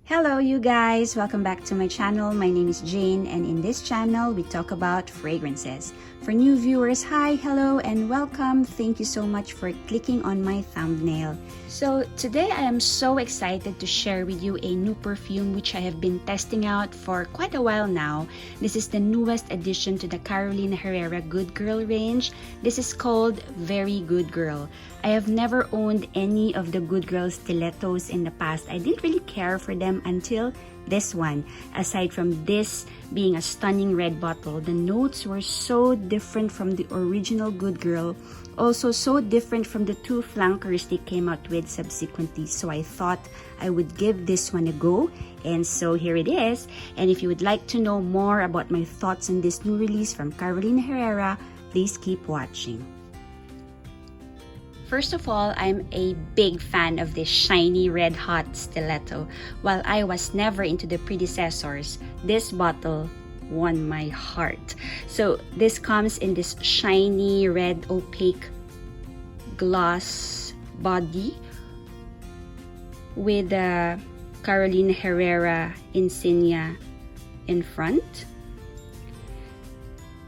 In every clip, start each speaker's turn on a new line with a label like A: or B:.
A: Hello you guys, welcome back to my channel. My name is Jane and in this channel we talk about fragrances. For new viewers, hi, hello and welcome. Thank you so much for clicking on my thumbnail. So today I am so excited to share with you a new perfume which I have been testing out for quite a while now. This is the newest addition to the Carolina Herrera Good Girl range. This is called Very Good Girl. I have never owned any of the Good Girl stilettos in the past. I didn't really care for them until this one. Aside from this being a stunning red bottle, the notes were so different from the original Good Girl, also so different from the two flankers they came out with subsequently. So I thought I would give this one a go, and so here it is. And if you would like to know more about my thoughts on this new release from Carolina Herrera, please keep watching. First of all, I'm a big fan of this shiny red hot stiletto. While I was never into the predecessors, this bottle won my heart. So this comes in this shiny red opaque gloss body with the Carolina Herrera insignia in front.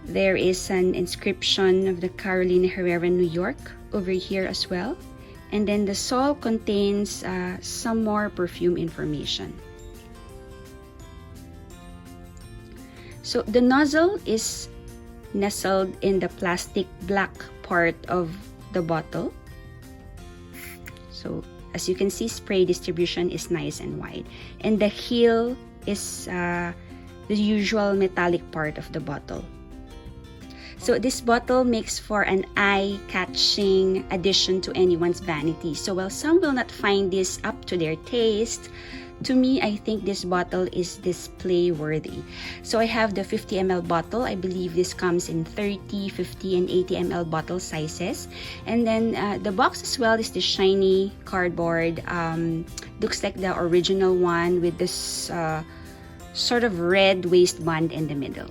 A: There is an inscription of the Carolina Herrera New York over here as well, and then the sole contains some more perfume information. So the nozzle is nestled in the plastic black part of the bottle. So as you can see, spray distribution is nice and wide, and the heel is the usual metallic part of the bottle. So this bottle makes for an eye-catching addition to anyone's vanity. So while some will not find this up to their taste, to me, I think this bottle is display worthy. So I have the 50 ml bottle. I believe this comes in 30, 50, and 80 ml bottle sizes. And then the box as well is the shiny cardboard. Looks like the original one with this sort of red waistband in the middle.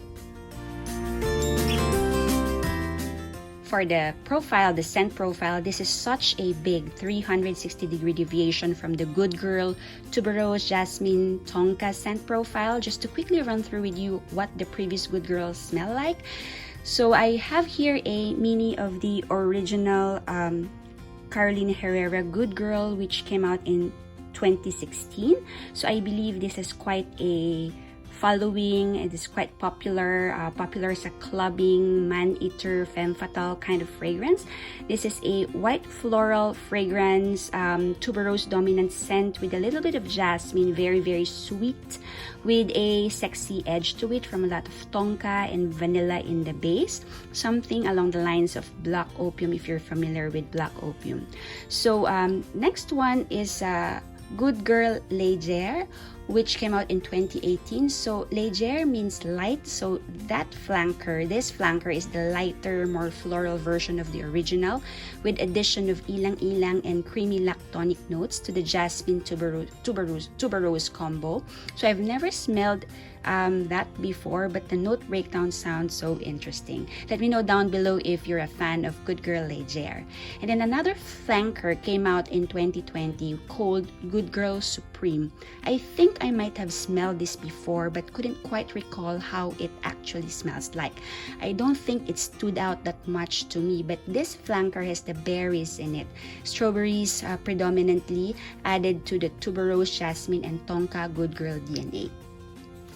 A: For the profile, the scent profile, this is such a big 360-degree deviation from the Good Girl, Tuberose, Jasmine, Tonka scent profile. Just to quickly run through with you what the previous Good Girls smell like. So I have here a mini of the original Carolina Herrera Good Girl, which came out in 2016. So I believe this is quite a following. It is quite popular as a clubbing, man-eater, femme fatale kind of fragrance. This is a white floral fragrance, tuberose dominant scent with a little bit of jasmine, very, very sweet, with a sexy edge to it from a lot of tonka and vanilla in the base. Something along the lines of black opium, if you're familiar with black opium. So next one is Good Girl Légère, which came out in 2018. So légère means light, so that flanker, this flanker is the lighter, more floral version of the original, with addition of ilang-ilang and creamy lactonic notes to the jasmine tuberose combo. So I've never smelled that before, but the note breakdown sounds so interesting. Let me know down below if you're a fan of Good Girl Légère. And then another flanker came out in 2020 called Good Girl Supreme. I think I might have smelled this before but couldn't quite recall how it actually smells like. I don't think it stood out that much to me, but this flanker has the berries in it. Strawberries predominantly, added to the tuberose, jasmine, and tonka Good Girl DNA.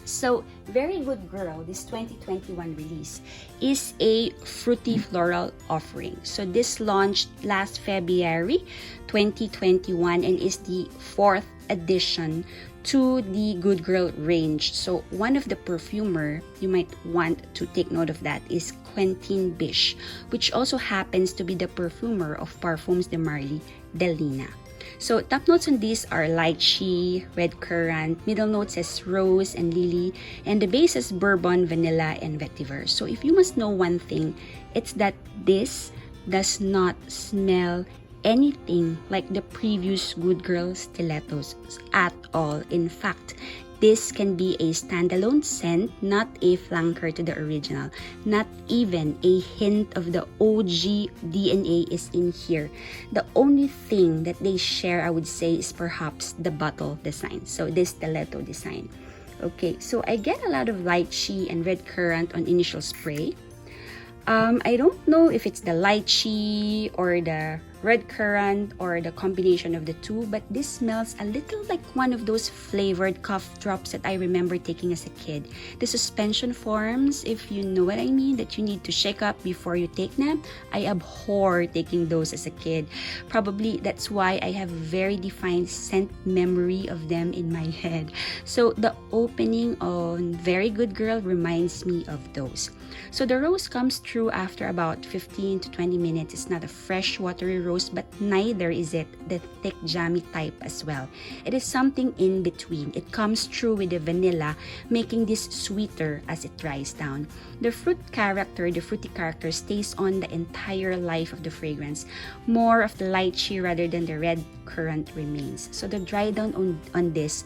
A: So Very Good Girl, this 2021 release, is a fruity floral offering. So this launched last February 2021 and is the 4th addition to the Good Girl range. So one of the perfumer you might want to take note of that is Quentin Bish, which also happens to be the perfumer of Parfums de Marly, Delina. So top notes on these are lychee, red currant, middle notes as rose and lily, and the base is bourbon, vanilla, and vetiver. So if you must know one thing, it's that this does not smell anything like the previous Good Girl stilettos at all. In fact, this can be a standalone scent, not a flanker to the original. Not even a hint of the OG DNA is in here. The only thing that they share, I would say, is perhaps the bottle design. So this stiletto design. Okay, so I get a lot of lychee and red currant on initial spray. I don't know if it's the lychee or the red currant or the combination of the two, but this smells a little like one of those flavored cough drops that I remember taking as a kid. The suspension forms, if you know what I mean, that you need to shake up before you take them. I abhor taking those as a kid. Probably that's why I have very defined scent memory of them in my head. So the opening on Very Good Girl reminds me of those. So the rose comes through after about 15 to 20 minutes. It's not a fresh, watery rose, but neither is it the thick, jammy type as well. It is something in between. It comes through with the vanilla, making this sweeter as it dries down. The fruity character stays on the entire life of the fragrance. More of the lychee rather than the red currant remains. So the dry down on this,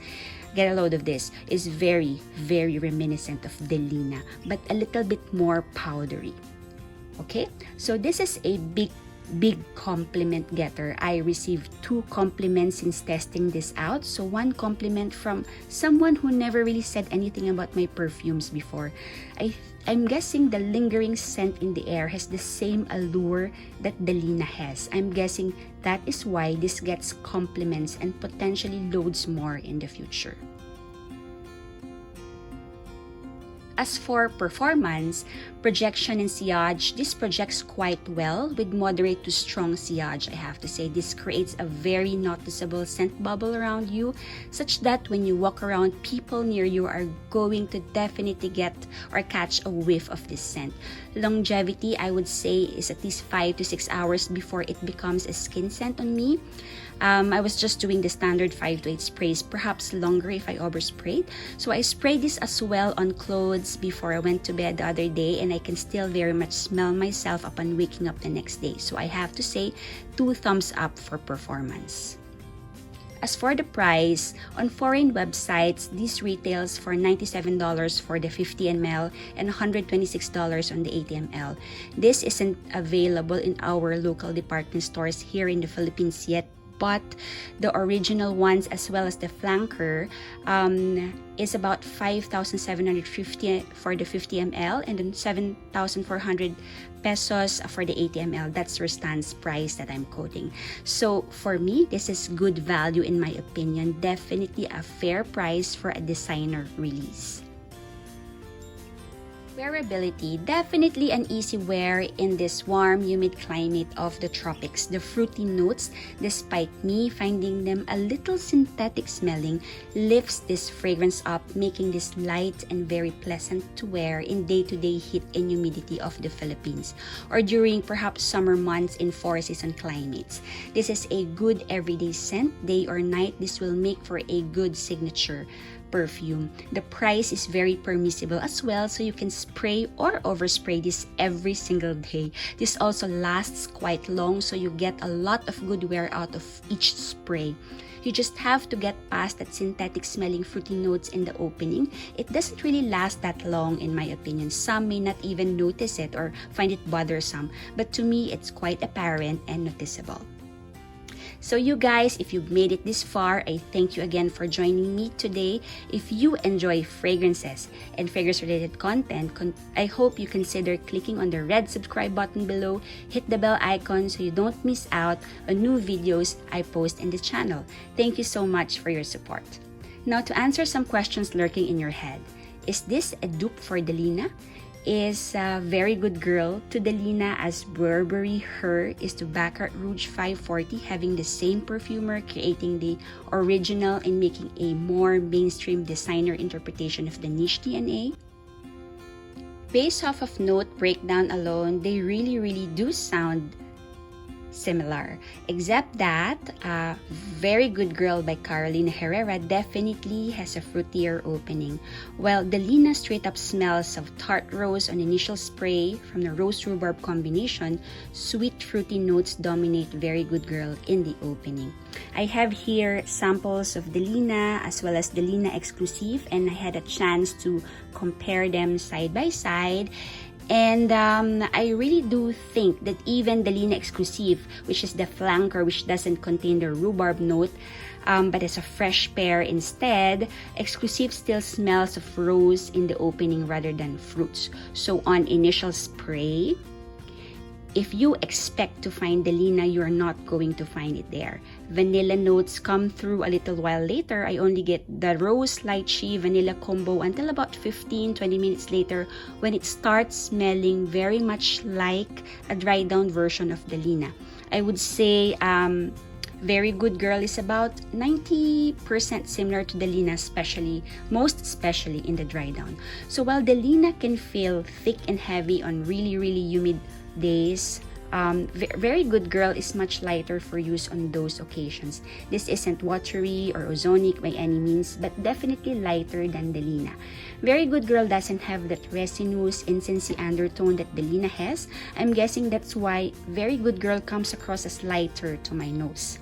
A: get a load of this, is very, very reminiscent of Delina, but a little bit more powdery. Okay, so this is a big compliment getter. I received 2 compliments since testing this out. So 1 compliment from someone who never really said anything about my perfumes before. I'm guessing the lingering scent in the air has the same allure that Delina has. I'm guessing that is why this gets compliments and potentially loads more in the future. As for performance, projection and sillage, this projects quite well with moderate to strong sillage. I have to say this creates a very noticeable scent bubble around you, such that when you walk around, people near you are going to definitely get or catch a whiff of this scent. Longevity, I would say, is at least 5 to 6 hours before it becomes a skin scent on me. I was just doing the standard 5 to 8 sprays, perhaps longer if I oversprayed. So I sprayed this as well on clothes before I went to bed the other day, and I can still very much smell myself upon waking up the next day. So I have to say 2 thumbs up for performance. As for the price, on foreign websites, this retails for $97 for the 50 ml and $126 on the 80 ml. This isn't available in our local department stores here in the Philippines yet, but the original ones as well as the flanker is about 5,750 for the 50 ml and then 7,400 pesos for the 80 ml. That's Rustan's price that I'm quoting. So for me, this is good value in my opinion. Definitely a fair price for a designer release. Wearability, definitely an easy wear in this warm, humid climate of the tropics. The fruity notes, despite me finding them a little synthetic smelling, lifts this fragrance up, making this light and very pleasant to wear in day-to-day heat and humidity of the Philippines, or during perhaps summer months in 4-season climates. This is a good everyday scent, day or night. This will make for a good signature perfume. The price is very permissible as well, so you can spray or overspray this every single day. This also lasts quite long, so you get a lot of good wear out of each spray. You just have to get past that synthetic smelling fruity notes in the opening. It doesn't really last that long in my opinion. Some may not even notice it or find it bothersome, but to me it's quite apparent and noticeable. So you guys, if you've made it this far, I thank you again for joining me today. If you enjoy fragrances and fragrance-related content, I hope you consider clicking on the red subscribe button below, hit the bell icon so you don't miss out on new videos I post in the channel. Thank you so much for your support. Now to answer some questions lurking in your head. Is this a dupe for Delina? Is Very Good Girl to Delina as Burberry Her is to Baccarat Rouge 540, having the same perfumer creating the original and making a more mainstream designer interpretation of the niche DNA? Based off of note breakdown alone, they really do sound similar, except that Very Good Girl by Carolina Herrera definitely has a fruitier opening, while Delina straight up smells of tart rose on initial spray from the rose rhubarb combination. Sweet fruity notes dominate Very Good Girl in the opening. I have here samples of Delina as well as Delina Exclusive, and I had a chance to compare them side by side. And I really do think that even the Delina Exclusive, which is the flanker, which doesn't contain the rhubarb note, but is a fresh pear instead, Exclusive still smells of rose in the opening rather than fruits. So on initial spray, if you expect to find Delina, you're not going to find it there. Vanilla notes come through a little while later. I only get the rose lychee vanilla combo until about 15-20 minutes later, when it starts smelling very much like a dried down version of Delina. I would say Very Good Girl is about 90% similar to Delina, most especially in the dry down. So while Delina can feel thick and heavy on really humid days, Very Good Girl is much lighter for use on those occasions. This isn't watery or ozonic by any means, but definitely lighter than Delina. Very Good Girl doesn't have that resinous, incensey undertone that Delina has. I'm guessing that's why Very Good Girl comes across as lighter to my nose.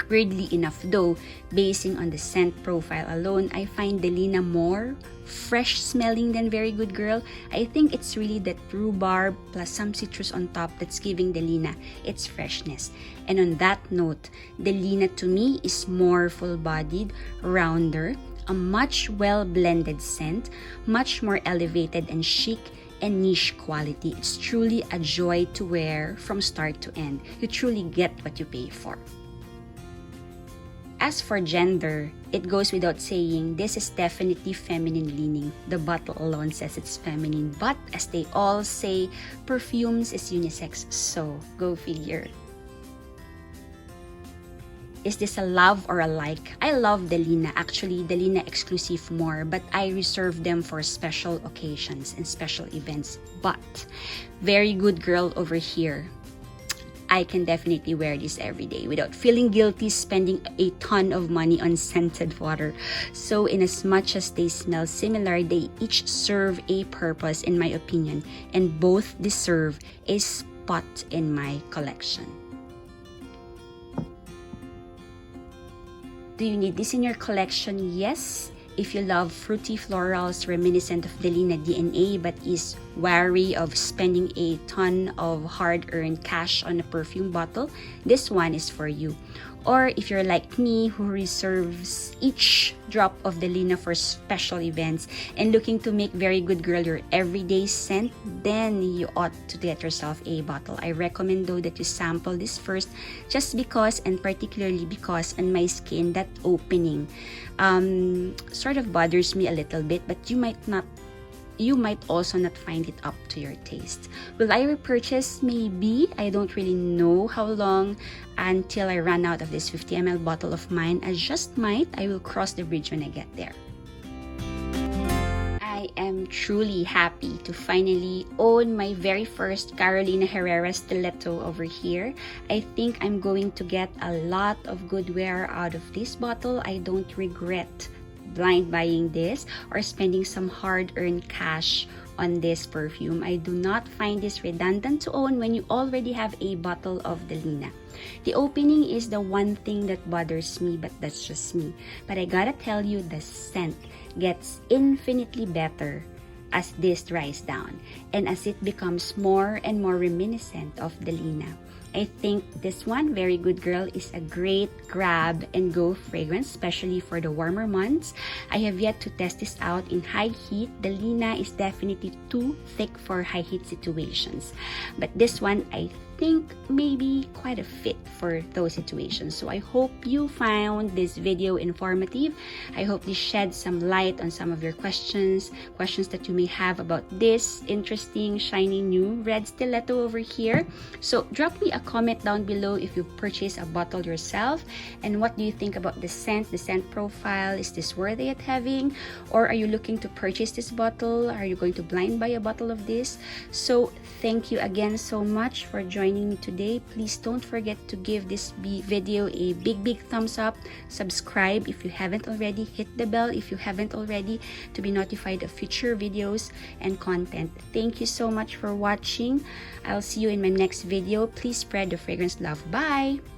A: Weirdly enough though, basing on the scent profile alone, I find Delina more fresh smelling than Very Good Girl. I think it's really that rhubarb plus some citrus on top that's giving Delina its freshness. And on that note, Delina to me is more full-bodied, rounder, a much well-blended scent, much more elevated and chic, and niche quality. It's truly a joy to wear from start to end. You truly get what you pay for. As for gender, it goes without saying, this is definitely feminine leaning. The bottle alone says it's feminine, but as they all say, perfumes is unisex, so go figure. Is this a love or a like? I love Delina, actually Delina Exclusive more, but I reserve them for special occasions and special events. But Very Good Girl over here, I can definitely wear this every day without feeling guilty spending a ton of money on scented water. So in as much as they smell similar, they each serve a purpose in my opinion, and both deserve a spot in my collection. Do you need this in your collection? Yes. If you love fruity florals reminiscent of Delina DNA but is wary of spending a ton of hard-earned cash on a perfume bottle, this one is for you. Or if you're like me who reserves each drop of Delina for special events and looking to make Very Good Girl your everyday scent, then you ought to get yourself a bottle. I recommend though that you sample this first, just because, and particularly because on my skin that opening sort of bothers me a little bit, but you might also not find it up to your taste. Will I repurchase? Maybe. I don't really know how long until I run out of this 50 ml bottle of mine. I just might. I will cross the bridge when I get there. I am truly happy to finally own my very first Carolina Herrera stiletto over here. I think I'm going to get a lot of good wear out of this bottle. I don't regret blind buying this or spending some hard-earned cash on this perfume. I do not find this redundant to own when you already have a bottle of Delina. The opening is the one thing that bothers me, but that's just me. But I gotta tell you, the scent gets infinitely better as this dries down and as it becomes more and more reminiscent of Delina. I think this one, Very Good Girl, is a great grab and go fragrance, especially for the warmer months. I have yet to test this out in high heat. Delina is definitely too thick for high heat situations. But this one, I think maybe quite a fit for those situations. So I hope you found this video informative. I hope this sheds some light on some of your questions that you may have about this interesting shiny new red stiletto over here. So drop me a comment down below if you've purchased a bottle yourself, and what do you think about the scent profile. Is this worthy at having, or are you looking to purchase this bottle? Are you going to blind buy a bottle of this? So thank you again so much for joining joining me today. Please don't forget to give this video a big thumbs up. Subscribe if you haven't already. Hit the bell if you haven't already to be notified of future videos and content. Thank you so much for watching. I'll see you in my next video. Please spread the fragrance love. Bye!